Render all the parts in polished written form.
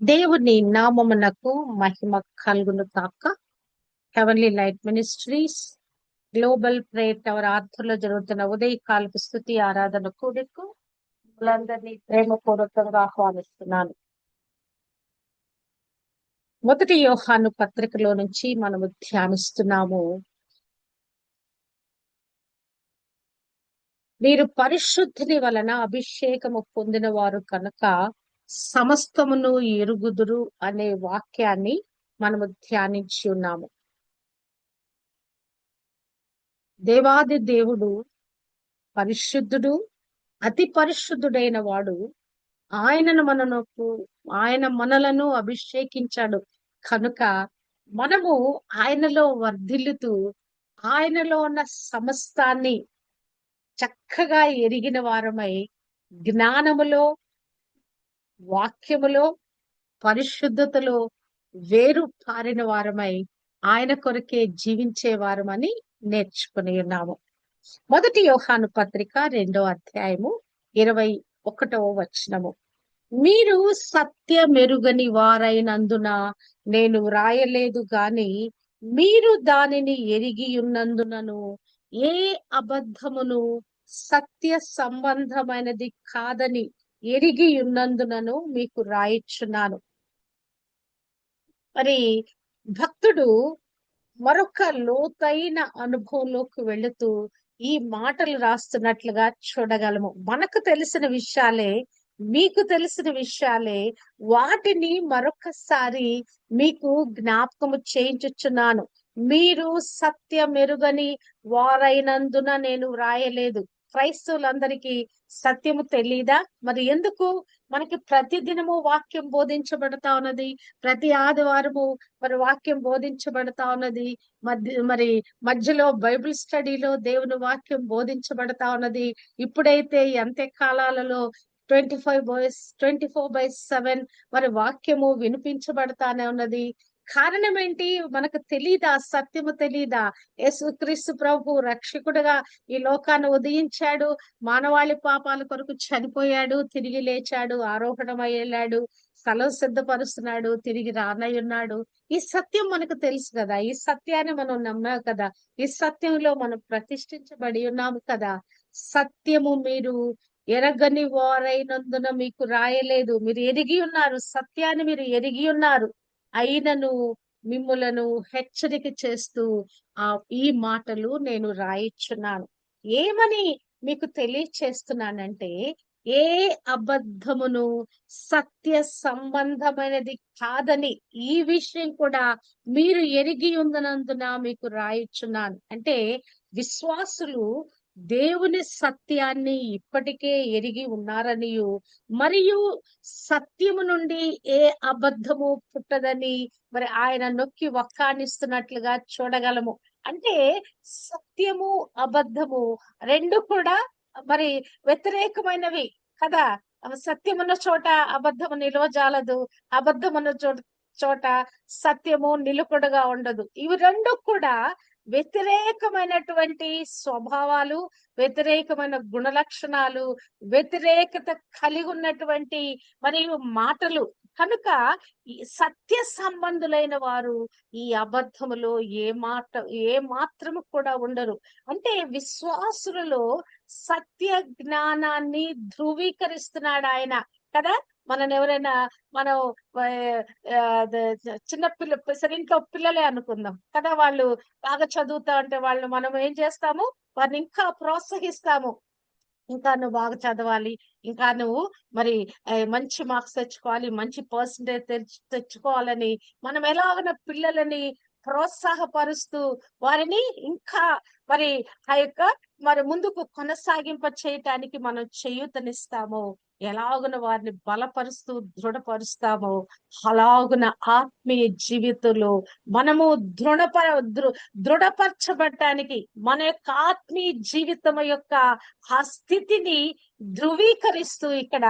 దేవుని నామమునకు మహిమ కలుగును కాక. Heavenly light ministries global prayer tower ఆధ్వర్యంలో జరుగుతున్న ఉదయకాలపు స్తుతి ఆరాధన కూడికు వాళ్ళందరినీ ప్రేమపూర్వకంగా ఆహ్వానిస్తున్నాను. మొదటి యోహాను పత్రికలో నుంచి మనము ధ్యానిస్తున్నాము. మీరు పరిశుద్ధిని వలన అభిషేకము పొందిన వారు కనుక సమస్తమును ఎరుగుదురు అనే వాక్యాన్ని మనము ధ్యానించి ఉన్నాము. దేవాది దేవుడు పరిశుద్ధుడు, అతి పరిశుద్ధుడైన వాడు. ఆయన మనలను అభిషేకించాడు కనుక మనము ఆయనలో వర్ధిల్లుతూ ఆయనలో ఉన్న సమస్తాన్ని చక్కగా ఎరిగిన వారమై జ్ఞానములో, వాక్యములో, పరిశుద్ధతలో వేరు పారిన వారమై ఆయన కొరకే జీవించే వారమని నేర్చుకుని ఉన్నాము. మొదటి యోహాను పత్రిక 2వ అధ్యాయము 21వ వచనము. మీరు సత్యమెరుగని వారైనందున నేను వ్రాయలేదు గాని మీరు దానిని ఎరిగి ఉన్నందునను ఏ అబద్ధమును సత్య సంబంధమైనది కాదని ఎరిగి ఉన్నందునను మీకు రాయిచున్నాను. మరి భక్తుడు మరొక లోతైన అనుభవంలోకి వెళుతూ ఈ మాటలు రాస్తున్నట్లుగా చూడగలము. మనకు తెలిసిన విషయాలే, మీకు తెలిసిన విషయాలే, వాటిని మరొకసారి మీకు జ్ఞాపకము చేయించుచున్నాను. మీరు సత్యమెరుగని వారైనందున నేను వ్రాయలేదు. క్రైస్తవులందరికీ సత్యము తెలీదా? మరి ఎందుకు మనకి ప్రతి దినము వాక్యం బోధించబడతా ఉన్నది? ప్రతి ఆదివారము మరి వాక్యం బోధించబడతా ఉన్నది. మరి మధ్యలో బైబిల్ స్టడీలో దేవుని వాక్యం బోధించబడతా ఉన్నది. ఇప్పుడైతే ఈ అంత్యకాలాలలో 24/7 మరి వాక్యము వినిపించబడతానే ఉన్నది. కారణం ఏంటి? మనకు తెలీదా? సత్యము తెలీదా? యేసుక్రీస్తు ప్రభు రక్షకుడుగా ఈ లోకాన్ని ఉదయించాడు, మానవాళి పాపాల కొరకు చనిపోయాడు, తిరిగి లేచాడు, ఆరోహణమై వెళ్ళాడు, స్థలం సిద్ధపరుస్తున్నాడు, తిరిగి రానయ్యున్నాడు. ఈ సత్యం మనకు తెలుసు కదా. ఈ సత్యాన్ని మనం నమ్మాం కదా. ఈ సత్యంలో మనం ప్రతిష్ఠించబడి ఉన్నాము కదా. సత్యము మీరు ఎరగని వారైనందున మీకు రాయలేదు. మీరు ఎరిగి ఉన్నారు, సత్యాన్ని మీరు ఎరిగి ఉన్నారు. అయినను మిమ్ములను హెచ్చరిక చేస్తూ ఈ మాటలు నేను రాయిచున్నాను. ఏమని మీకు తెలియచేస్తున్నానంటే, ఏ అబద్ధమును సత్య సంబంధమైనది కాదని ఈ విషయం కూడా మీరు ఎరిగి ఉన్నందున మీకు రాయిచున్నాను. అంటే విశ్వాసులు దేవుని సత్యాన్ని ఇప్పటికే ఎరిగి ఉన్నారనియు, మరియు సత్యము నుండి ఏ అబద్ధము పుట్టదని మరి ఆయన నొక్కి వక్కానిస్తున్నట్లుగా చూడగలము. అంటే సత్యము, అబద్ధము రెండు కూడా మరి వ్యతిరేకమైనవి కదా. సత్యమున్న చోట అబద్ధము నిలవజాలదు, అబద్ధమున్న చోట సత్యము నిలుకడగా ఉండదు. ఇవి రెండు కూడా వ్యతిరేకమైనటువంటి స్వభావాలు, వ్యతిరేకమైన గుణలక్షణాలు, వ్యతిరేకత కలిగి ఉన్నటువంటి మరియు మాటలు. కనుక ఈ సత్య సంబంధులైన వారు ఈ అబద్ధములో ఏ మాత్రము కూడా ఉండరు. అంటే విశ్వాసులలో సత్య జ్ఞానాన్ని ధృవీకరిస్తున్నాడు ఆయన కదా. ఎవరైనా మనం సరే ఇంట్లో పిల్లలే అనుకుందాం కదా. వాళ్ళు బాగా చదువుతా ఉంటే మనం ఏం చేస్తాము? వారిని ఇంకా ప్రోత్సహిస్తాము. ఇంకా నువ్వు బాగా చదవాలి, ఇంకా నువ్వు మరి మంచి మార్క్స్ తెచ్చుకోవాలి, మంచి పర్సంటేజ్ తెచ్చుకోవాలని మనం ఎలాగైనా పిల్లలని ప్రోత్సాహపరుస్తూ వారిని ఇంకా మరి మరి ముందుకు కొనసాగింప చేయటానికి మనం చేయూతనిస్తాము. ఎలాగున వారిని బలపరుస్తూ దృఢపరుస్తామో అలాగున ఆత్మీయ జీవితంలో మనము దృఢపరచబడటానికి మన యొక్క ఆత్మీయ జీవితం యొక్క ఆ స్థితిని ధృవీకరిస్తూ ఇక్కడ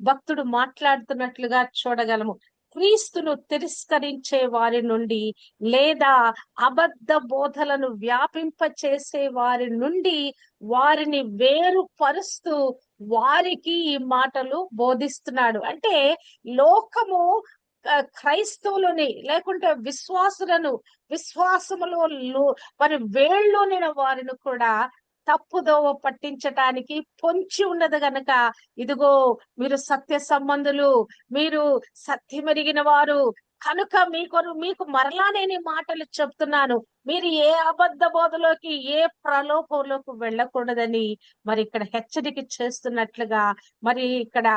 భక్తుడు మాట్లాడుతున్నట్లుగా చూడగలము. క్రీస్తును తిరస్కరించే వారి నుండి లేదా అబద్ధ బోధలను వ్యాపింప చేసే వారి నుండి వారిని వేరుపరుస్తూ వారికి ఈ మాటలు బోధిస్తున్నాడు. అంటే లోకము క్రైస్తవులని లేకుంటే విశ్వాసులను, విశ్వాసములో మరి వేళ్ళూనిన వారిని కూడా తప్పుదోవ పట్టించటానికి పొంచి ఉన్నది గనక, ఇదిగో మీరు సత్య సంబంధులు, మీరు సత్యమెరిగిన వారు కనుక మీకు మరలా నేను ఈ మాటలు చెప్తున్నాను, మీరు ఏ అబద్ధ బోధలోకి, ఏ ప్రలోభంలోకి వెళ్ళకూడదని మరి ఇక్కడ హెచ్చరిక చేస్తున్నట్లుగా, మరి ఇక్కడ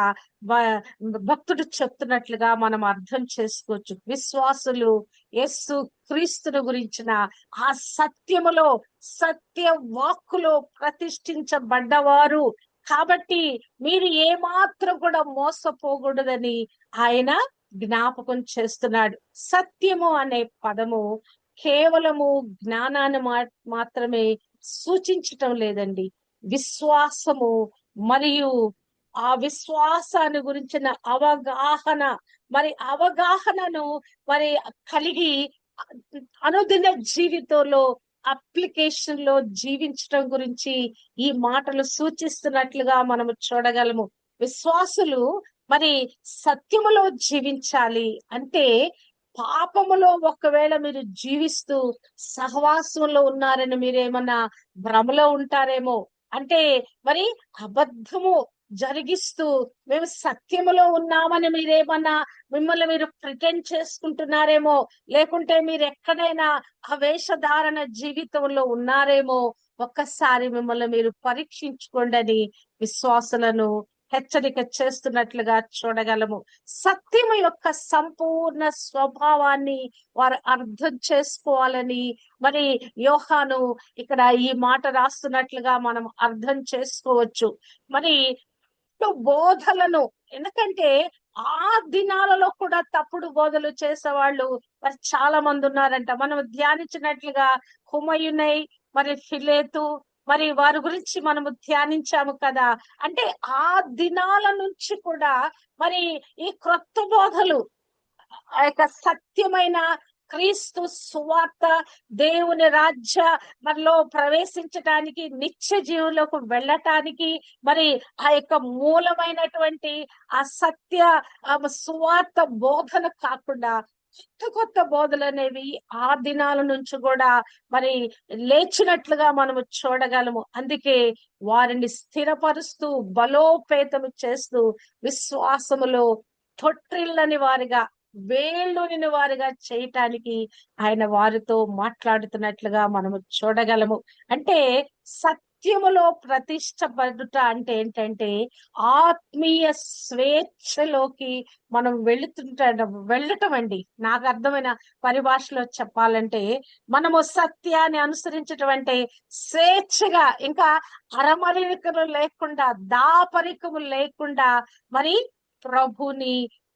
భక్తుడు చెప్తున్నట్లుగా మనం అర్థం చేసుకోవచ్చు. విశ్వాసులు యేసు క్రీస్తుని గురించిన ఆ సత్యములో, సత్య వాక్కులో ప్రతిష్ఠించబడ్డవారు కాబట్టి మీరు ఏమాత్రం కూడా మోసపోకూడదని ఆయన జ్ఞాపకం చేస్తున్నాడు. సత్యము అనే పదము కేవలము జ్ఞానాన్ని మాత్రమే సూచించటం లేదండి. విశ్వాసము మరియు ఆ విశ్వాసాన్ని గురించిన అవగాహన, మరి అవగాహనను మరి కలిగి అనుదిన జీవితంలో అప్లికేషన్ లో జీవించటం గురించి ఈ మాటలు సూచిస్తున్నట్లుగా మనము చూడగలము. విశ్వాసులు మరి సత్యములో జీవించాలి అంటే, పాపములో ఒకవేళ మీరు జీవిస్తూ సహవాసంలో ఉన్నారని మీరేమన్నా భ్రమలో ఉంటారేమో. అంటే మరి అబద్ధము జరిగిస్తూ మేము సత్యములో ఉన్నామని మీరేమన్నా మిమ్మల్ని మీరు ప్రిటెండ్ చేసుకుంటున్నారేమో, లేకుంటే మీరు ఎక్కడైనా అవేషధారణ జీవితంలో ఉన్నారేమో. ఒక్కసారి మిమ్మల్ని మీరు పరీక్షించుకోండి అని విశ్వాసులను హెచ్చరిక చేస్తున్నట్లుగా చూడగలము. సత్యము యొక్క సంపూర్ణ స్వభావాన్ని వారు అర్థం చేసుకోవాలని మరి యోహాను ఇక్కడ ఈ మాట రాస్తున్నట్లుగా మనం అర్థం చేసుకోవచ్చు. మరి బోధలను, ఎందుకంటే ఆ దినాలలో కూడా తప్పుడు బోధలు చేసేవాళ్ళు మరి చాలా మంది ఉన్నారంట. మనం ధ్యానించినట్లుగా హుమయునై, మరి ఫిలేతు, మరి వారి గురించి మనము ధ్యానించాము కదా. అంటే ఆ దినాల నుంచి కూడా మరి ఈ క్రొత్త బోధలు, ఆ యొక్క సత్యమైన క్రీస్తు సువార్త, దేవుని రాజ్య మనలో ప్రవేశించటానికి, నిత్య జీవులకు వెళ్ళటానికి, మరి ఆ యొక్క మూలమైనటువంటి ఆ సత్య సువార్త బోధన కాకుండా కొత్త బోధలు అనేవి ఆ దినాల నుంచి కూడా మరి లేచినట్లుగా మనము చూడగలము. అందుకే వారిని స్థిరపరుస్తూ బలోపేతము చేస్తూ విశ్వాసములో తొట్టిల్లని వారిగా, వేళ్ళూని వారిగా చేయటానికి ఆయన వారితో మాట్లాడుతున్నట్లుగా మనము చూడగలము. అంటే సత్యములో ప్రతిష్టపడుట అంటే ఏంటంటే ఆత్మీయ స్వేచ్ఛలోకి మనం వెళ్ళటం అండి. నాకు అర్థమైన పరిభాషలో చెప్పాలంటే, మనము సత్యాన్ని అనుసరించటం అంటే స్వేచ్ఛగా, ఇంకా అరమరికలు లేకుండా, దాపరికము లేకుండా మరి ప్రభుని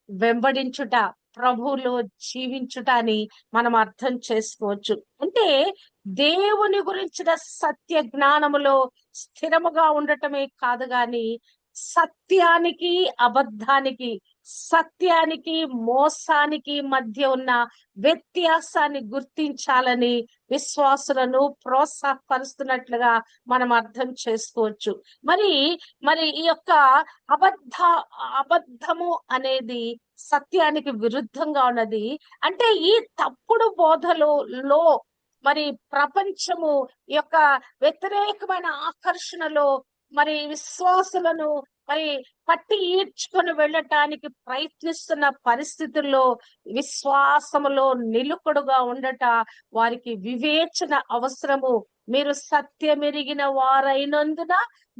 వెంబడించుట, ప్రభువులో జీవించుట అని మనం అర్థం చేసుకోవచ్చు. అంటే దేవుని గురించిన సత్య జ్ఞానములో స్థిరముగా ఉండటమే కాదు గాని, సత్యానికి అబద్ధానికి, సత్యానికి మోసానికి మధ్య ఉన్న వ్యత్యాసాన్ని గుర్తించాలని విశ్వాసులను ప్రోత్సాహపరుస్తున్నట్లుగా మనం అర్థం చేసుకోవచ్చు. మరి మరి ఈ యొక్క అబద్ధము అనేది సత్యానికి విరుద్ధంగా ఉన్నది. అంటే ఈ తప్పుడు బోధలో మరి ప్రపంచము యొక్క వ్యతిరేకమైన ఆకర్షణలో మరి విశ్వాసులను మరి పట్టి ఈడ్చుకొని వెళ్ళటానికి ప్రయత్నిస్తున్న పరిస్థితుల్లో విశ్వాసములో నిలుకడుగా ఉండట వారికి వివేచన అవసరము. మీరు సత్యమెరిగిన వారైనందున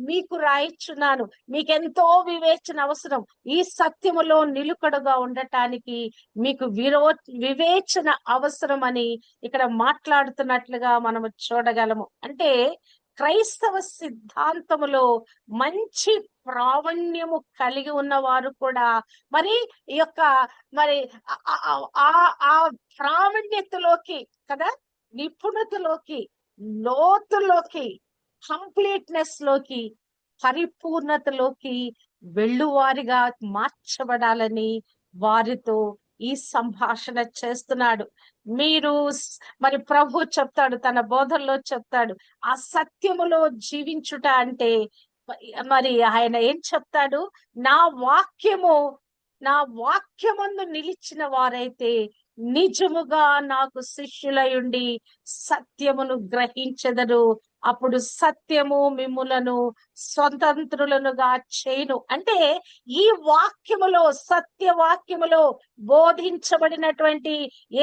మీకు రాయిచున్నాను. మీకెంతో వివేచన అవసరం. ఈ సత్యములో నిలుకడుగా ఉండటానికి మీకు వివేచన అవసరం అని ఇక్కడ మాట్లాడుతున్నట్లుగా మనము చూడగలము. అంటే క్రైస్తవ సిద్ధాంతములో మంచి ప్రావీణ్యము కలిగి ఉన్నవారు కూడా మరి ఈ యొక్క మరి ఆ ప్రావీణ్యతలోకి కదా, నిపుణతలోకి, లోతులోకి, కంప్లీట్నెస్ లోకి, పరిపూర్ణతలోకి వెళ్ళువారిగా మార్చబడాలని వారితో ఈ సంభాషణ చేస్తున్నాడు. మీరు మరి ప్రభు చెప్తాడు, తన బోధనలో చెప్తాడు, ఆ సత్యములో జీవించుట అంటే మరి ఆయన ఏం చెప్తాడు, నా వాక్యము నా వాక్యమందు నిలిచిన వారైతే నిజముగా నాకు శిష్యులయుండి సత్యమును గ్రహించెదరు. అప్పుడు సత్యము మిమ్ములను స్వతంత్రులనుగా చేయును. అంటే ఈ వాక్యములో, సత్య వాక్యములో బోధించబడినటువంటి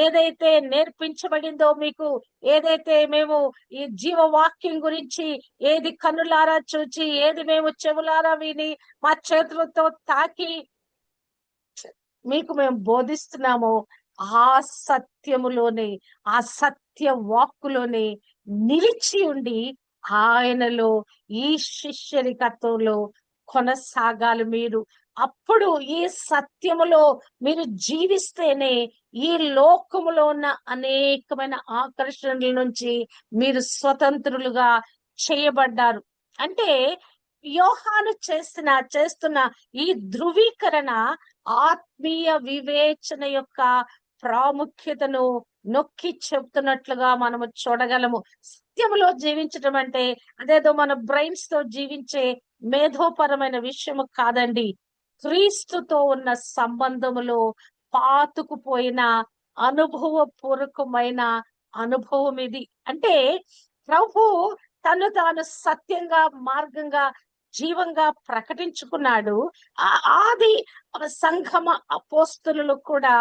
ఏదైతే నేర్పించబడిందో మీకు, ఏదైతే మేము ఈ జీవవాక్యం గురించి ఏది కన్నులారా చూచి, ఏది మేము చెవులారా విని, మా చేతులతో తాకి మీకు మేము బోధిస్తున్నామో ఆ సత్యములోనే, ఆ సత్య వాక్కులోనే నిలిచి ఉండి ఆయనలో ఈ శిష్యరికత్వంలో కొనసాగాలి మీరు. అప్పుడు ఈ సత్యములో మీరు జీవిస్తేనే ఈ లోకములో ఉన్న అనేకమైన ఆకర్షణల నుంచి మీరు స్వతంత్రులుగా చేయబడ్డారు. అంటే యోహాను చేస్తున్న ఈ ధృవీకరణ ఆత్మీయ వివేచన యొక్క ప్రాముఖ్యతను నొక్కి చెప్తున్నట్లుగా మనము చూడగలము. సత్యములో జీవించడం అంటే అదేదో మన బ్రెయిన్స్ తో జీవించే మేధోపరమైన విషయము కాదండి. క్రీస్తుతో ఉన్న సంబంధములో పాతుకుపోయిన అనుభవపూర్వకమైన అనుభవం ఇది. అంటే ప్రభు తను తాను సత్యంగా, మార్గంగా, జీవంగా ప్రకటించుకున్నాడు. ఆది సంఘమ అపోస్తులు కూడా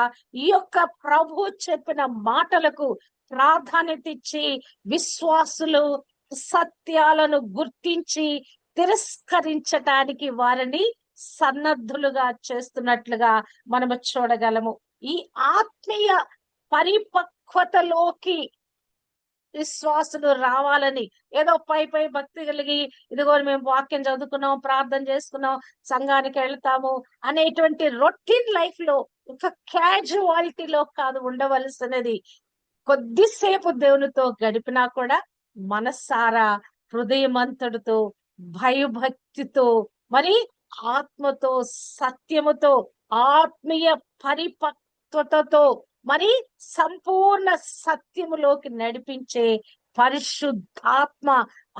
ఈ యొక్క ప్రభు చెప్పిన మాటలకు ప్రాధాన్యత ఇచ్చి విశ్వాసులు సత్యాలను గుర్తించి తిరస్కరించటానికి వారిని సన్నద్ధులుగా చేస్తున్నట్లుగా మనము చూడగలము. ఈ ఆత్మీయ పరిపక్వతలోకి విశ్వాసులు రావాలని ఏదో పై భక్తి కలిగి, ఇదిగో మేము వాక్యం చదువుకున్నాం, ప్రార్థన చేసుకున్నాం, సంఘానికి వెళ్తాము అనేటువంటి రొటీన్ లైఫ్ లో, ఒక క్యాజువాలిటీలో కాదు ఉండవలసినది. కొద్దిసేపు దేవునితో గడిపినా కూడా మనసారా, హృదయమంతటితో, భయభక్తితో, మరి ఆత్మతో, సత్యముతో, ఆత్మీయ పరిపక్వతతో, మరి సంపూర్ణ సత్యములోకి నడిపించే పరిశుద్ధాత్మ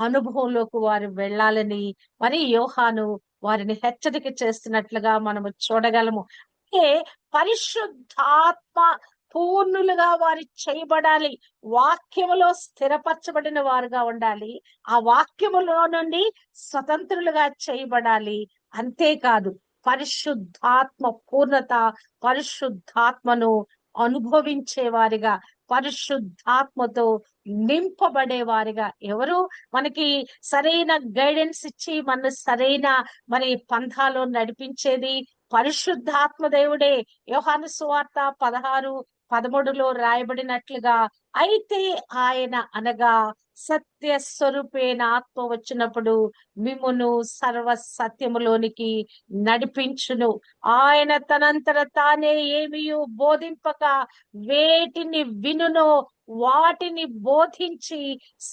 అనుభవంలోకి వారు వెళ్ళాలని మరి యోహాను వారిని హెచ్చరిక చేస్తున్నట్లుగా మనము చూడగలము. అంటే పరిశుద్ధాత్మ పూర్ణులుగా వారు చేయబడాలి. వాక్యములో స్థిరపరచబడిన వారుగా ఉండాలి. ఆ వాక్యములో నుండి స్వతంత్రులుగా చేయబడాలి. అంతేకాదు పరిశుద్ధాత్మ పూర్ణత, పరిశుద్ధాత్మను అనుభవించే వారిగా, పరిశుద్ధాత్మతో నింపబడే వారిగా, ఎవరు మనకి సరైన గైడెన్స్ ఇచ్చి మన సరైన మరి పంథాలో నడిపించేది పరిశుద్ధాత్మ దేవుడే. యోహాను సువార్త 16:13 రాయబడినట్లుగా, అయితే ఆయన అనగా సత్య స్వరూపేణ ఆత్మ వచ్చినప్పుడు మిమ్మును సర్వ సత్యములోనికి నడిపించును. ఆయన తనంతట తానే ఏమియు బోధింపక వేటిని వినునో వాటిని బోధించి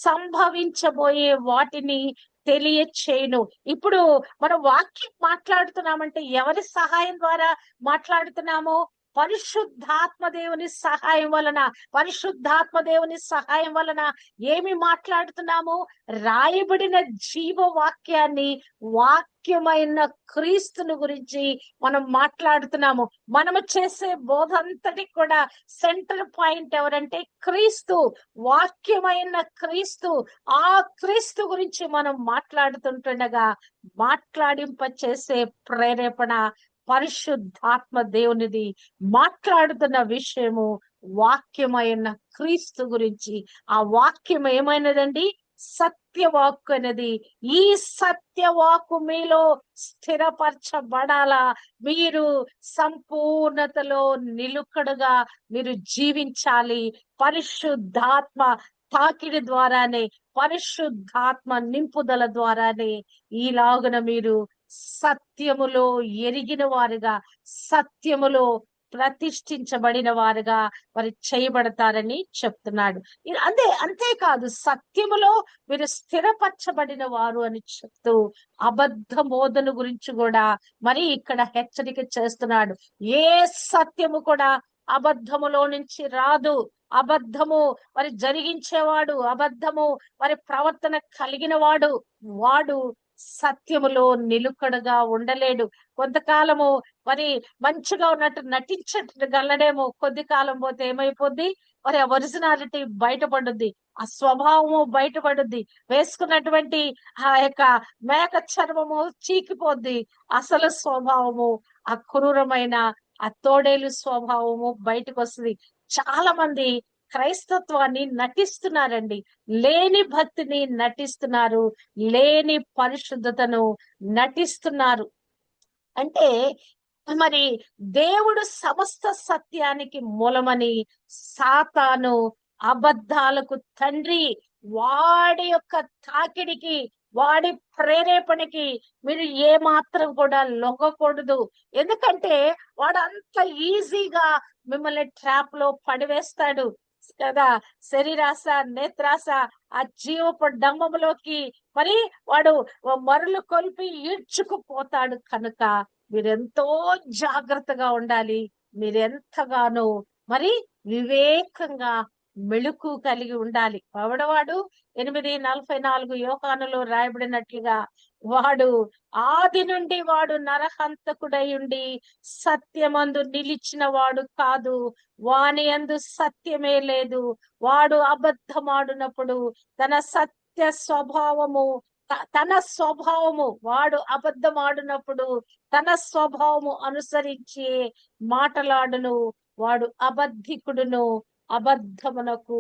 సంభవించబోయే వాటిని తెలియచేయును. ఇప్పుడు మనం వాక్యం మాట్లాడుతున్నామంటే ఎవరి సహాయం ద్వారా మాట్లాడుతున్నామో? పరిశుద్ధాత్మ దేవుని సహాయం వలన. పరిశుద్ధాత్మ దేవుని సహాయం వలన ఏమి మాట్లాడుతున్నాము? రాయబడిన జీవవాక్యాన్ని, వాక్యమైన క్రీస్తుని గురించి మనం మాట్లాడుతున్నాము. మనము చేసే బోధంతటి కూడా సెంటర్ పాయింట్ ఎవరంటే క్రీస్తు, వాక్యమైన క్రీస్తు. ఆ క్రీస్తు గురించి మనం మాట్లాడుతుంటుండగా మాట్లాడింప చేసే ప్రేరేపణ పరిశుద్ధాత్మ దేవునిది. మాట్లాడుతున్న విషయము వాక్యమైన క్రీస్తు గురించి. ఆ వాక్యం ఏమైనదండి? సత్యవాక్కు అనేది. ఈ సత్యవాక్కు మీలో స్థిరపరచబడాలా? మీరు సంపూర్ణతలో నిలుకడగా మీరు జీవించాలి. పరిశుద్ధాత్మ తాకిడి ద్వారానే, పరిశుద్ధాత్మ నింపుదల ద్వారానే ఈలాగున మీరు సత్యములో ఎరిగిన వారుగా, సత్యములో ప్రతిష్ఠించబడిన వారుగా మరి చేయబడతారని చెప్తున్నాడు. అంతేకాదు సత్యములో మీరు స్థిరపరచబడిన వారు అని చెప్తూ అబద్ధ బోధన గురించి కూడా మరి ఇక్కడ హెచ్చరిక చేస్తున్నాడు. ఏ సత్యము కూడా అబద్ధములో నుంచి రాదు. అబద్ధము మరి జరిగించేవాడు, అబద్ధము మరి ప్రవర్తన కలిగిన వాడు సత్యములో నిలుకడగా ఉండలేడు. కొంతకాలము మరి మంచిగా ఉన్నట్టు నటించగలడేమో, కొద్ది కాలం పోతే ఏమైపోద్ది, మరి ఆ ఒరిజినాలిటీ బయటపడుద్ది, ఆ స్వభావము బయటపడుద్ది, వేసుకున్నటువంటి ఆ యొక్క మేక చర్మము చీకిపోద్ది, అసలు స్వభావము, ఆ క్రూరమైన ఆ తోడేలు స్వభావము బయటకు వస్తుంది. చాలా మంది క్రైస్తత్వాన్ని నటిస్తున్నారండి, లేని భక్తిని నటిస్తున్నారు, లేని పరిశుద్ధతను నటిస్తున్నారు. అంటే మరి దేవుడు సమస్త సత్యానికి మూలమని సాతాను, అబద్ధాలకు తండ్రి, వాడి యొక్క తాకిడికి, వాడి ప్రేరేపణకి మీరు ఏ మాత్రం కూడా లొంగకూడదు. ఎందుకంటే వాడు అంత ఈజీగా మిమ్మల్ని ట్రాప్ లో పడివేస్తాడు కదా. శరీరాశ, నేత్రాశ, ఆ జీవపు డంబములోకి మరి వాడు మరులు కొల్పి ఈడ్చుకుపోతాడు. కనుక మీరెంతో జాగ్రత్తగా ఉండాలి. మీరెంతగానో మరి వివేకంగా మెళుకు కలిగి ఉండాలి. ఎవడవాడు 8:44 యోహానులో రాయబడినట్లుగా, వాడు ఆది నుండి వాడు నరహంతకుడై ఉండి సత్యమందు నిలిచిన వాడు కాదు, వాని యందు సత్యమే లేదు. వాడు అబద్ధమాడునప్పుడు తన సత్య స్వభావము తన స్వభావము, వాడు అబద్ధమాడినప్పుడు తన స్వభావము అనుసరించి మాటలాడును, వాడు అబద్ధికుడును, అబద్ధమునకు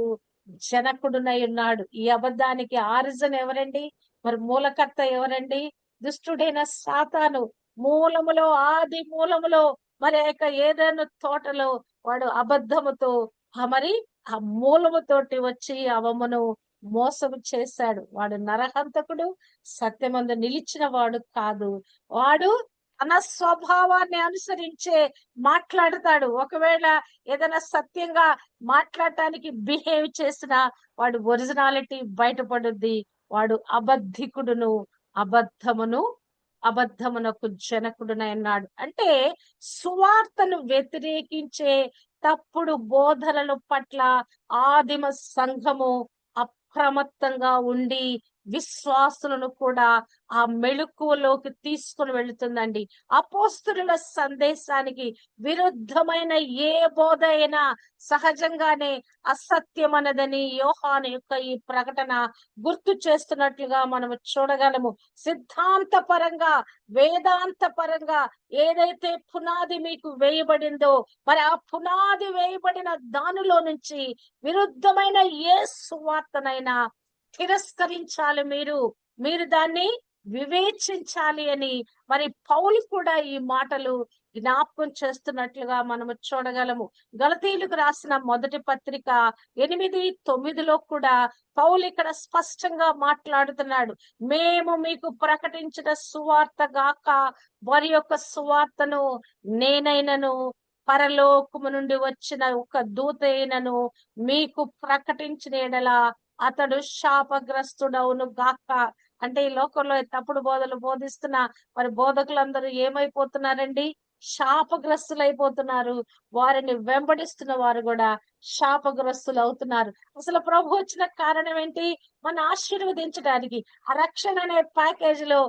జనకుడునై ఉన్నాడు. ఈ అబద్ధానికి ఆరిజన్ ఎవరండి? మరి మూలకర్త ఎవరండి? దుష్టుడైన సాతాను. మూలములో, ఆది మూలములో మరి ఏదైనా తోటలో వాడు అబద్ధముతో మరి ఆ మూలముతోటి వచ్చి అవమును మోసము చేశాడు. వాడు నరహంతకుడు, సత్యమందు నిలిచిన వాడు కాదు. వాడు తన స్వభావాన్ని అనుసరించే మాట్లాడతాడు. ఒకవేళ ఏదైనా సత్యంగా మాట్లాడటానికి బిహేవ్ చేసినా వాడు ఒరిజినాలిటీ బయటపడుద్ది. వాడు అబద్ధికుడును, అబద్ధమును అబద్ధమునకు జనకుడునై ఉన్నాడు. అంటే సువార్తను వ్యతిరేకించే తప్పుడు బోధనల పట్ల ఆదిమ సంఘము అప్రమత్తంగా ఉండి విశ్వాసులను కూడా ఆ మెళుకువలోకి తీసుకుని వెళుతుందండి. అపోస్తలుల సందేశానికి విరుద్ధమైన ఏ బోధ అయినా సహజంగానే అసత్యమన్నదని యోహాను యొక్క ఈ ప్రకటన గుర్తు చేస్తున్నట్లుగా మనము చూడగలము. సిద్ధాంత పరంగా, వేదాంత పరంగా ఏదైతే పునాది మీకు వేయబడిందో, మరి ఆ పునాది వేయబడిన దానిలో నుంచి విరుద్ధమైన ఏ సువార్తనైనా తిరస్కరించాలి. మీరు దాన్ని వివేచించాలి అని మరి పౌలు కూడా ఈ మాటలు జ్ఞాపకం చేస్తున్నట్లుగా మనము చూడగలము. గలతీయులకు రాసిన మొదటి పత్రిక 8:9 కూడా పౌలు ఇక్కడ స్పష్టంగా మాట్లాడుతున్నాడు. మేము మీకు ప్రకటించిన సువార్త గాక వారి యొక్క సువార్తను నేనైనను పరలోకము నుండి వచ్చిన ఒక దూత అయినను మీకు ప్రకటించిన ఎడల అతడు శాపగ్రస్తుడవును గాక. అంటే ఈ లోకంలో తప్పుడు బోధలు బోధిస్తున్న మరి బోధకులందరూ ఏమైపోతున్నారండి? శాపగ్రస్తులైపోతున్నారు. వారిని వెంబడిస్తున్న వారు కూడా శాపగ్రస్తులు అవుతున్నారు. అసలు ప్రభు వచ్చిన కారణం ఏంటి? మన ఆశీర్వదించడానికి. ఆ రక్షణ అనే ప్యాకేజీలో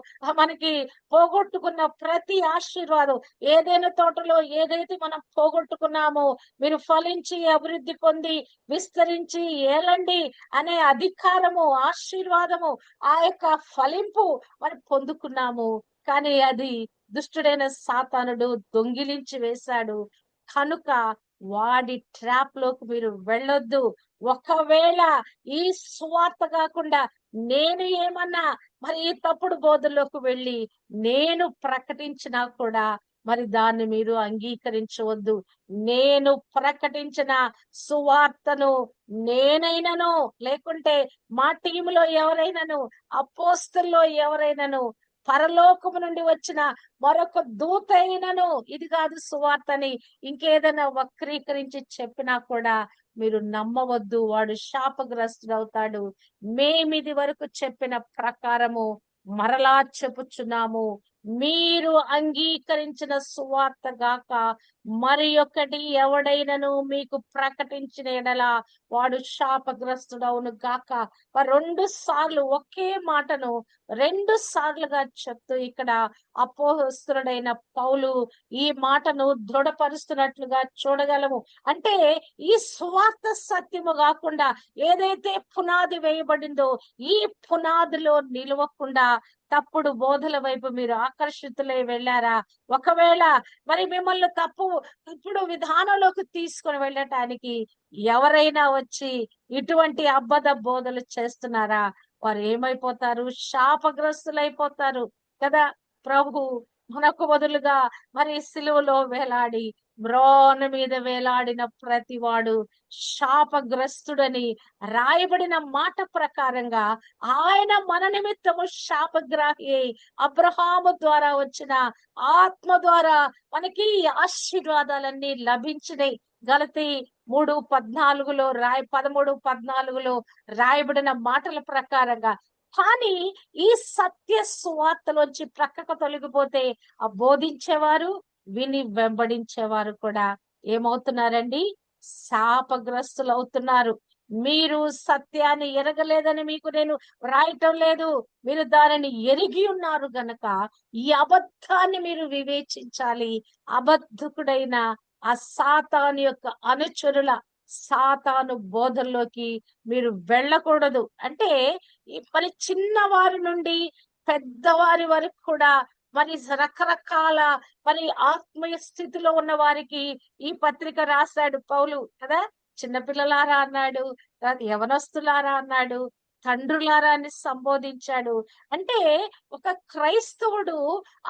మనకి పోగొట్టుకున్న ప్రతి ఆశీర్వాదం, ఏదైనా తోటలో ఏదైతే మనం పోగొట్టుకున్నామో, మీరు ఫలించి అభివృద్ధి పొంది విస్తరించి ఏలండి అనే అధికారము, ఆశీర్వాదము, ఆ యొక్క ఫలింపు మరి పొందుకున్నాము. కానీ అది దుష్టుడైన సాతానుడు దొంగిలించి వేశాడు. కనుక వాడి ట్రాప్ లోకి మీరు వెళ్ళొద్దు. ఒకవేళ ఈ సువార్త కాకుండా నేను ఏమన్నా మరి ఈ తప్పుడు బోధల్లోకి వెళ్ళి నేను ప్రకటించినా కూడా మరి దాన్ని మీరు అంగీకరించవద్దు. నేను ప్రకటించిన సువార్తను నేనైనాను, లేకుంటే మా టీములో ఎవరైనాను, అపోస్తల్లో ఎవరైనాను, పరలోకము నుండి వచ్చిన మరొక దూత అయినను ఇది కాదు సువార్తని ఇంకేదైనా వక్రీకరించి చెప్పినా కూడా మీరు నమ్మవద్దు. వాడు శాపగ్రస్తుడు అవుతాడు. మేమిది వరకు చెప్పిన ప్రకారము మరలా చెప్పుచున్నాము, మీరు అంగీకరించిన సువార్త గాక మరి ఒకటి ఎవడైనను మీకు ప్రకటించిన ఎడల వాడు శాపగ్రస్తుడవును గాక. 2 సార్లు ఒకే మాటను 2 సార్లుగా చెప్తూ ఇక్కడ అపోస్తలుడైన పౌలు ఈ మాటను దృఢపరుస్తున్నట్లుగా చూడగలము. అంటే ఈ సువార్త సత్యము కాకుండా ఏదైతే పునాది వేయబడిందో ఈ పునాదిలో నిలవకుండా తప్పుడు బోధల వైపు మీరు ఆకర్షితులై వెళ్ళారా? ఒకవేళ మరి మిమ్మల్ని తప్పుడు విధానంలోకి తీసుకొని వెళ్ళటానికి ఎవరైనా వచ్చి ఇటువంటి అబద్ధ బోధలు చేస్తున్నారా? వారు ఏమైపోతారు? శాపగ్రస్తులైపోతారు కదా. ప్రభు మనకు బదులుగా మరి సిలువలో వేలాడి మ్రోన మీద వేలాడిన ప్రతివాడు శాపగ్రస్తుడని రాయబడిన మాట ప్రకారంగా ఆయన మన నిమిత్తము శాపగ్రాహి అయి అబ్రహాము ద్వారా వచ్చిన ఆత్మ ద్వారా మనకి ఈ ఆశీర్వాదాలన్నీ లభించినాయి. గలతీ 3:14 13:14 రాయబడిన మాటల ప్రకారంగా. కానీ ఈ సత్య సువార్తలోంచి ప్రక్కకు తొలగిపోతే ఆ బోధించేవారు విని వెంబడించేవారు కూడా ఏమవుతున్నారండి? శాపగ్రస్తులు అవుతున్నారు. మీరు సత్యాన్ని ఎరగలేదని మీకు నేను వ్రాయటం లేదు, మీరు దానిని ఎరిగి ఉన్నారు గనక ఈ అబద్ధాన్ని మీరు వివేచించాలి. అబద్ధకుడైన ఆ సాతాను యొక్క అనుచరుల సాతాను బోధల్లోకి మీరు వెళ్ళకూడదు. అంటే మరి చిన్నవారి నుండి పెద్దవారి వరకు కూడా మరి రకరకాల మరి ఆత్మీయ స్థితిలో ఉన్న వారికి ఈ పత్రిక రాశాడు పౌలు కదా. చిన్నపిల్లలారా అన్నాడు, యవనస్తులారా అన్నాడు, తండ్రులారా అని సంబోధించాడు. అంటే ఒక క్రైస్తవుడు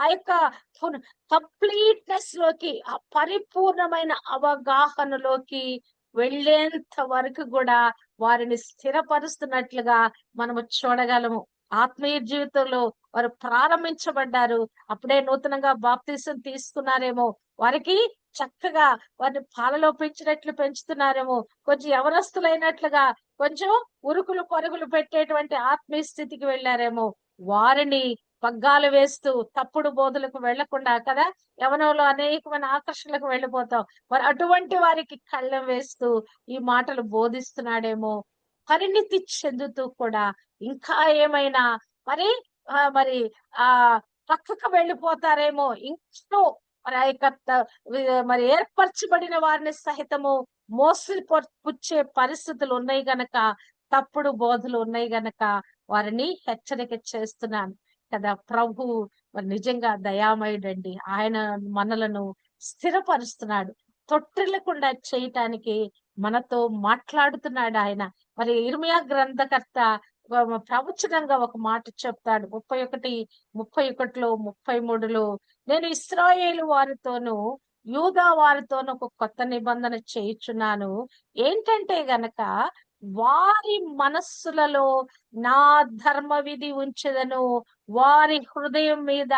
ఆ యొక్క కంప్లీట్నెస్ లోకి, ఆ పరిపూర్ణమైన అవగాహనలోకి వెళ్ళేంత వరకు కూడా వారిని స్థిరపరుస్తున్నట్లుగా మనము చూడగలము. ఆత్మీయ జీవితంలో వారు ప్రారంభించబడ్డారు, అప్పుడే నూతనంగా బాప్తిసం తీసుకున్నారేమో, వారికి చక్కగా వారిని పాలలో పెంచినట్లు పెంచుతున్నారేమో, కొంచెం యవనస్తులైనట్లుగా కొంచెం ఉరుకులు పరుగులు పెట్టేటువంటి ఆత్మీయ స్థితికి వెళ్ళారేమో, వారిని పగ్గాలు వేస్తూ తప్పుడు బోధలకు వెళ్లకుండా కదా, యవనంలో అనేకమైన ఆకర్షణలకు వెళ్ళిపోతాం, మరి అటువంటి వారికి కళ్ళెం వేస్తూ ఈ మాటలు బోధిస్తున్నాడేమో. పరిణితి చెందుతూ కూడా ఇంకా ఏమైనా మరి మరి ఆ పక్కకు వెళ్ళిపోతారేమో. ఇంకా మరి ఆ యొక్క మరి ఏర్పరచబడిన వారిని సహితము పుచ్చే పరిస్థితులు ఉన్నాయి గనక, తప్పుడు బోధలు ఉన్నాయి గనక వారిని హెచ్చరిక చేస్తున్నాను కదా. ప్రభు మరి నిజంగా దయామయుడండి. ఆయన మనలను స్థిరపరుస్తున్నాడు. తొట్టిల్లకుండా చేయటానికి మనతో మాట్లాడుతున్నాడు ఆయన. మరి ఇర్మియా గ్రంథకర్త ప్రవచనంగా ఒక మాట చెప్తాడు. 31:31 33 నేను ఇశ్రాయేలు వారితోనూ యూదా వారితోనూ ఒక కొత్త నిబంధన చేయుచున్నాను. ఏంటంటే గనక వారి మనస్సులలో నా ధర్మ విధి ఉంచెదను, వారి హృదయం మీద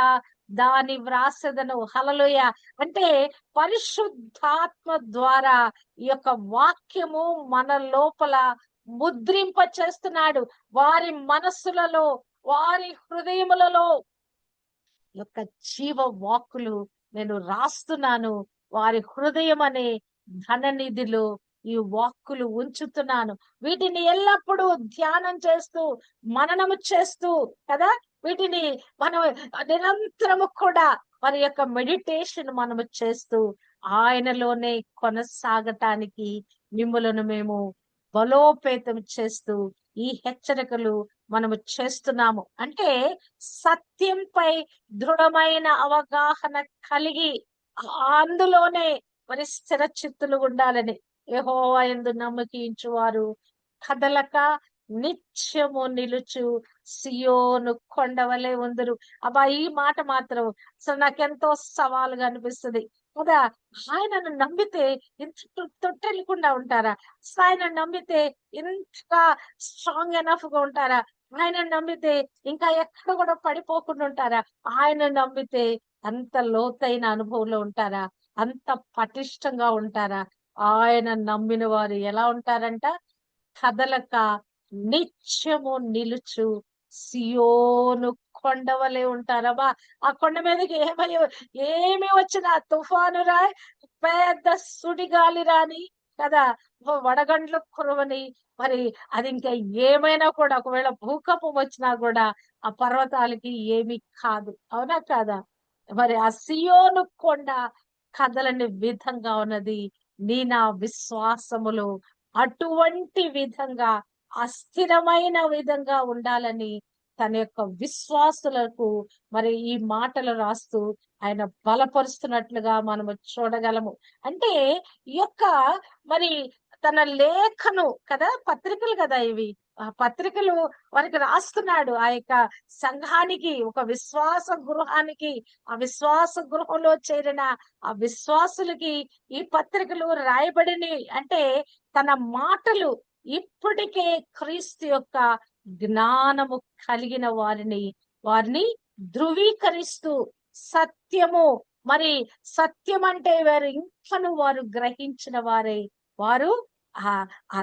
దాని వ్రాసెదను. హల్లెలూయా. అంటే పరిశుద్ధాత్మ ద్వారా ఈ యొక్క వాక్యము మన లోపల ముద్రింప చేస్తున్నాడు. వారి మనస్సులలో, వారి హృదయములలో యొక్క జీవ వాక్కులు నేను రాస్తున్నాను. వారి హృదయం అనే ధననిధిలో ఈ వాక్కులు ఉంచుతున్నాను. వీటిని ఎల్లప్పుడూ ధ్యానం చేస్తూ, మననము చేస్తూ కదా, వీటిని మనం నిరంతరము కూడా మరి యొక్క మెడిటేషన్ మనము చేస్తూ ఆయనలోనే కొనసాగటానికి మిమ్ములను మేము బలోపేతం చేస్తూ ఈ హెచ్చరికలు మనము చేస్తున్నాము. అంటే సత్యంపై దృఢమైన అవగాహన కలిగి అందులోనే మరి స్థిర చిత్తులు ఉండాలని. యెహోవా యందు నమ్మకించువారు కదలక నిత్యము నిలుచు సియోను కొండవలే ఉందరు. అబ్బా, ఈ మాట మాత్రం అసలు నాకెంతో సవాలుగా అనిపిస్తుంది కదా. ఆయనను నమ్మితే ఇంత తొట్టెళ్ళకుండా ఉంటారా? ఆయన నమ్మితే ఇంతగా స్ట్రాంగ్ ఎనఫ్ గా ఉంటారా? ఆయన నమ్మితే ఇంకా ఎక్కడ కూడా పడిపోకుండా ఉంటారా? ఆయన నమ్మితే అంత లోతైన అనుభవంలో ఉంటారా? అంత పటిష్టంగా ఉంటారా? ఆయన నమ్మిన వారు ఎలా ఉంటారంట? కదలక నిత్యము నిలుచు సియోను కొండవలే ఉంటారబ్బా. ఆ కొండ మీదకి ఏమి వచ్చినా తుఫాను రా, పెద్ద సుడిగాలి రాని కదా, వడగండ్లు కురవని, మరి అది ఇంకా ఏమైనా కూడా ఒకవేళ భూకంపం వచ్చినా కూడా ఆ పర్వతాలకి ఏమీ కాదు. అవునా కాదా? మరి ఆ సియోను కొండ కదలని విధంగా ఉన్నది నా విశ్వాసములు. అటువంటి విధంగా అస్థిరమైన విధంగా ఉండాలని తన యొక్క విశ్వాసులకు మరి ఈ మాటలు రాస్తూ ఆయన బలపరుస్తున్నట్లుగా మనము చూడగలము. అంటే ఈ యొక్క మరి తన లేఖను కదా, పత్రికలు కదా ఇవి. ఆ పత్రికలు వారికి రాస్తున్నాడు ఆ యొక్క సంఘానికి, ఒక విశ్వాస గృహానికి, ఆ విశ్వాస గృహంలో చేరిన ఆ విశ్వాసులకి ఈ పత్రికలు రాయబడినవి. అంటే తన మాటలు ఇప్పటికే క్రీస్తు యొక్క జ్ఞానము కలిగిన వారిని ధృవీకరిస్తూ సత్యము, మరి సత్యం అంటే వారు గ్రహించిన వారు ఆ ఆ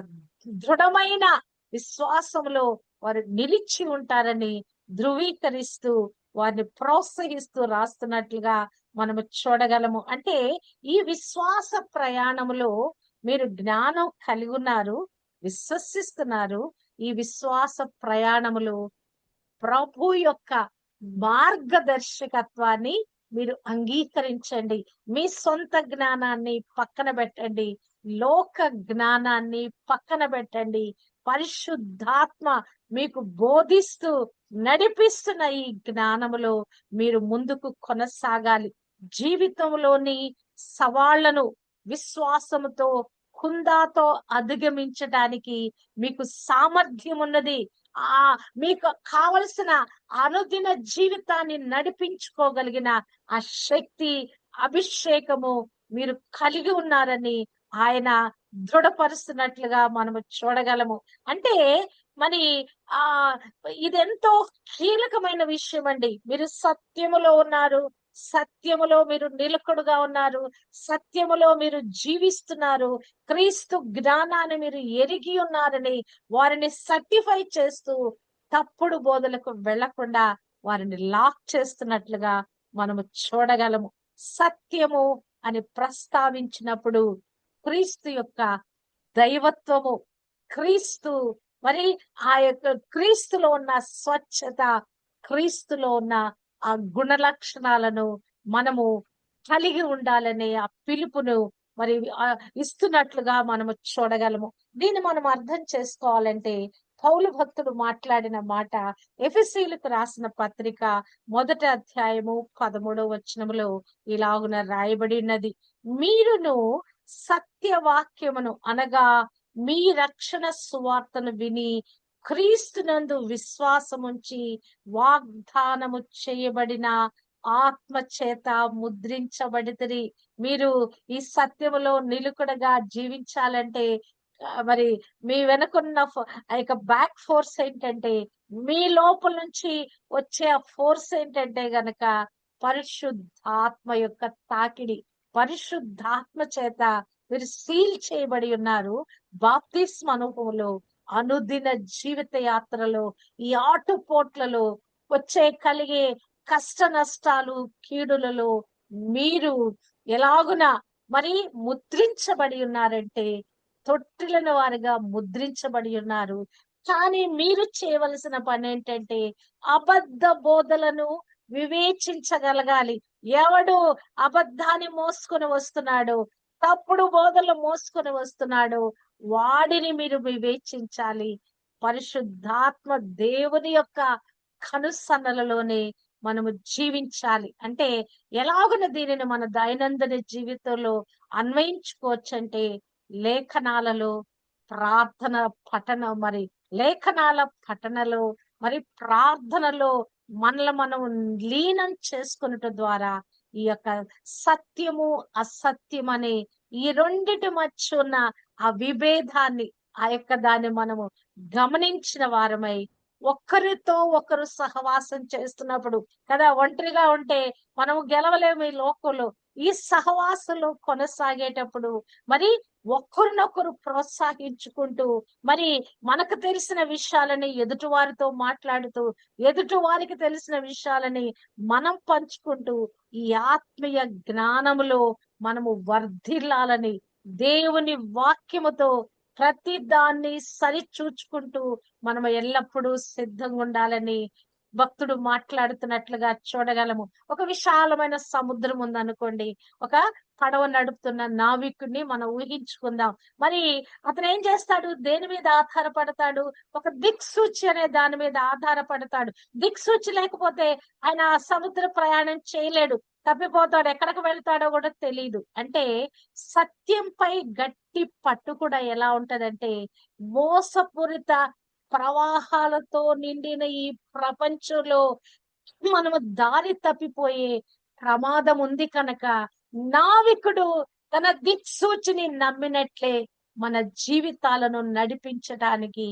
దృఢమైన విశ్వాసంలో వారు నిలిచి ఉంటారని ధృవీకరిస్తూ వారిని ప్రోత్సహిస్తూ రాస్తున్నట్లుగా మనము చూడగలము. అంటే ఈ విశ్వాస ప్రయాణములో మీరు జ్ఞానం కలిగి ఉన్నారు, విశ్వసిస్తున్నారు. ఈ విశ్వాస ప్రయాణములో ప్రభు యొక్క మార్గదర్శకత్వాన్ని మీరు అంగీకరించండి. మీ సొంత జ్ఞానాన్ని పక్కన పెట్టండి, లోక జ్ఞానాన్ని పక్కన పెట్టండి. పరిశుద్ధాత్మ మీకు బోధిస్తూ నడిపిస్తున్న ఈ జ్ఞానములో మీరు ముందుకు కొనసాగాలి. జీవితంలోని సవాళ్లను విశ్వాసముతో, కుందాతో అధిగమించడానికి మీకు సామర్థ్యం ఉన్నది. మీకు కావలసిన అనుదిన జీవితాన్ని నడిపించుకోగలిగిన ఆ శక్తి, అభిషేకము మీరు కలిగి ఉన్నారని ఆయన దృఢపరుస్తున్నట్లుగా మనము చూడగలము. అంటే మరి ఆ ఇదెంతో కీలకమైన విషయం అండి. మీరు సత్యములో ఉన్నారు, సత్యములో మీరు నిలకడగా ఉన్నారు, సత్యములో మీరు జీవిస్తున్నారు, క్రీస్తు జ్ఞానాన్ని మీరు ఎరిగి ఉన్నారని వారిని సర్టిఫై చేస్తూ తప్పుడు బోధలకు వెళ్లకుండా వారిని లాక్ చేస్తున్నట్లుగా మనము చూడగలము. సత్యము అని ప్రస్తావించినప్పుడు క్రీస్తు యొక్క దైవత్వము, క్రీస్తు మరి ఆ యొక్క క్రీస్తులో ఉన్న స్వచ్ఛత, క్రీస్తులో ఉన్న ఆ గుణ లక్షణాలను మనము కలిగి ఉండాలనే ఆ పిలుపును మరి ఇస్తున్నట్లుగా మనము చూడగలము. దీన్ని మనం అర్థం చేసుకోవాలంటే పౌలు భక్తుడు మాట్లాడిన మాట ఎఫెసీయులకు రాసిన పత్రిక 1వ అధ్యాయము 13వ వచనములో ఇలాగున రాయబడి ఉన్నది. మీరును సత్యవాక్యమును అనగా మీ రక్షణ సువార్తను విని క్రీస్తునందు విశ్వాసముంచి వాగ్దానము చేయబడిన ఆత్మ చేత ముద్రించబడితిరి. మీరు ఈ సత్యములో నిలుకడగా జీవించాలంటే మరి మీ వెనుకున్న ఆ యొక్క బ్యాక్ ఫోర్స్ ఏంటంటే, మీ లోపల నుంచి వచ్చే ఆ ఫోర్స్ ఏంటంటే గనక పరిశుద్ధాత్మ యొక్క తాకిడి. పరిశుద్ధాత్మ చేత మీరు సీల్ చేయబడి ఉన్నారు. బాప్తిస్మ అనుభవంలో, అనుదిన జీవిత యాత్రలో, ఈ ఆటుపోట్లలో కలిగే కష్ట నష్టాలు, కీడులలో మీరు ఎలాగున మరి ముద్రించబడి ఉన్నారంటే, తొట్టిలను వారిగా ముద్రించబడి ఉన్నారు. కానీ మీరు చేయవలసిన పని ఏంటంటే అబద్ధ బోధలను వివేచించగలగాలి. ఎవడు అబద్ధాన్ని మోసుకొని వస్తున్నాడో, తప్పుడు బోధలు మోసుకొని వస్తున్నాడో వాడిని మీరు వివేచించాలి. పరిశుద్ధాత్మ దేవుని యొక్క కనుసన్నలలోనే మనము జీవించాలి. అంటే ఎలాగున దీనిని మన దైనందిన జీవితంలో అన్వయించుకోవచ్చంటే లేఖనాలలో ప్రార్థన లేఖనాల పఠనలో మరి ప్రార్థనలో మనల్ని మనం లీనం చేసుకున్నట ద్వారా ఈ యొక్క సత్యము, అసత్యం అనే ఈ రెండిటి మధ్య ఉన్న ఆ విభేదాన్ని, ఆ యొక్క దాన్ని మనము గమనించిన వారమై ఒక్కరితో ఒకరు సహవాసం చేస్తున్నప్పుడు కదా, ఒంటరిగా ఉంటే మనము గెలవలేము ఈ లోకంలో. ఈ సహవాసంలో కొనసాగేటప్పుడు మరి ఒకరినొకరు ప్రోత్సహించుకుంటూ, మరి మనకు తెలిసిన విషయాలని ఎదుటి వారితో మాట్లాడుతూ, ఎదుటి వారికి తెలిసిన విషయాలని మనం పంచుకుంటూ, ఈ ఆత్మీయ జ్ఞానములో మనము వర్ధిల్లాలని, దేవుని వాక్యముతో ప్రతి దాన్ని సరిచూచుకుంటూ మనము ఎల్లప్పుడూ సిద్ధంగా ఉండాలని భక్తుడు మాట్లాడుతున్నట్లుగా చూడగలము. ఒక విశాలమైన సముద్రం ఉందనుకోండి. ఒక పడవ నడుపుతున్న నావికుడిని మనం ఊహించుకుందాం. మరి అతను ఏం చేస్తాడు? దేని మీద ఆధారపడతాడు? ఒక దిక్సూచి అనే దాని మీద ఆధారపడతాడు. దిక్సూచి లేకపోతే ఆయన ఆ సముద్ర ప్రయాణం చేయలేడు. తప్పిపోతాడు. ఎక్కడికి వెళ్తాడో కూడా తెలీదు. అంటే సత్యంపై గట్టి పట్టు కూడా ఎలా ఉంటదంటే, మోసపూరిత ప్రవాహాలతో నిండిన ఈ ప్రపంచంలో మనము దారి తప్పిపోయే ప్రమాదం ఉంది కనుక, నావికుడు తన దిక్సూచిని నమ్మినట్లే మన జీవితాలను నడిపించడానికి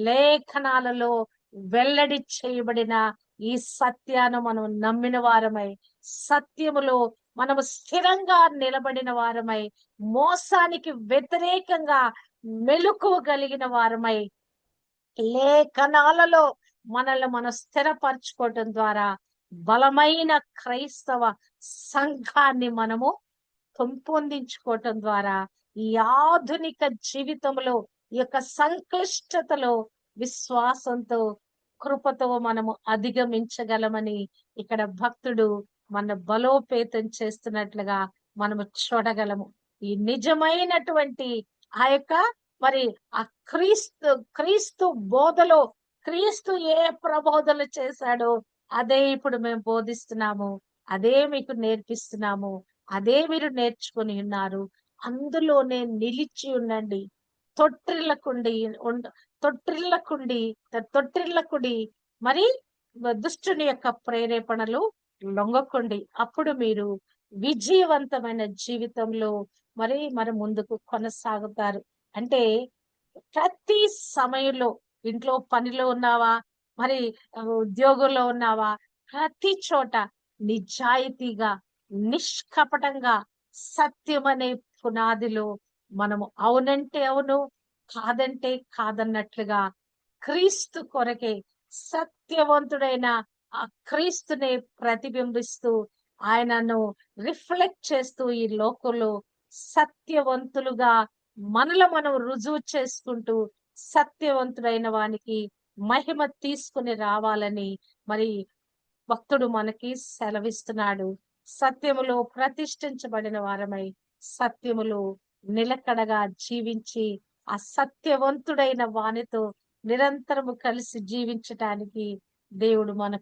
లేఖనాలలో వెల్లడి చేయబడిన ఈ సత్యాన్ని మనం నమ్మిన వారమై, సత్యములో మనము స్థిరంగా నిలబడిన వారమై, మోసానికి వ్యతిరేకంగా మెలకువగలిగిన వారమై, లేఖనాలలో మనల్ని మనం స్థిరపరచుకోవటం ద్వారా బలమైన క్రైస్తవ సంఘాన్ని మనము పెంపొందించుకోవటం ద్వారా ఈ ఆధునిక జీవితంలో, ఈ యొక్క సంక్లిష్టతలో విశ్వాసంతో, కృపతో మనము అధిగమించగలమని ఇక్కడ భక్తుడు మన బలోపేతం చేస్తున్నట్లుగా మనము చూడగలము. ఈ నిజమైనటువంటి ఆ యొక్క మరి ఆ క్రీస్తు బోధలో, క్రీస్తు ఏ ప్రబోధలు చేశాడో అదే ఇప్పుడు మేము బోధిస్తున్నాము, అదే మీకు నేర్పిస్తున్నాము, అదే మీరు నేర్చుకుని ఉన్నారు. అందులోనే నిలిచి ఉండండి. తొట్టిల్లకుండి తొట్టిల్లకుండి తొట్టిల్లకుడి మరి దుష్టుని యొక్క ప్రేరేపణలు లొంగకుండి. అప్పుడు మీరు విజయవంతమైన జీవితంలో మరి ముందుకు కొనసాగుతారు. అంటే ప్రతి సమయంలో, ఇంట్లో పనిలో ఉన్నావా, మరి ఉద్యోగంలో ఉన్నావా, ప్రతి చోట నిజాయితీగా, నిష్కపటంగా, సత్యం అనే పునాదిలో మనము అవునంటే అవును, కాదంటే కాదన్నట్లుగా క్రీస్తు కొరకే, సత్యవంతుడైన ఆ క్రీస్తునే ప్రతిబింబిస్తూ, ఆయనను రిఫ్లెక్ట్ చేస్తూ ఈ లోకంలో సత్యవంతులుగా మనలో మనం రుజువు చేసుకుంటూ, సత్యవంతుడైన వానికి మహిమ తీసుకుని రావాలని మరి భక్తుడు మనకి సెలవిస్తున్నాడు. సత్యములో ప్రతిష్ఠించబడిన వారమై, సత్యములో నిలకడగా జీవించి, ఆ సత్యవంతుడైన వానితో నిరంతరము కలిసి జీవించటానికి దేవుడు మనకు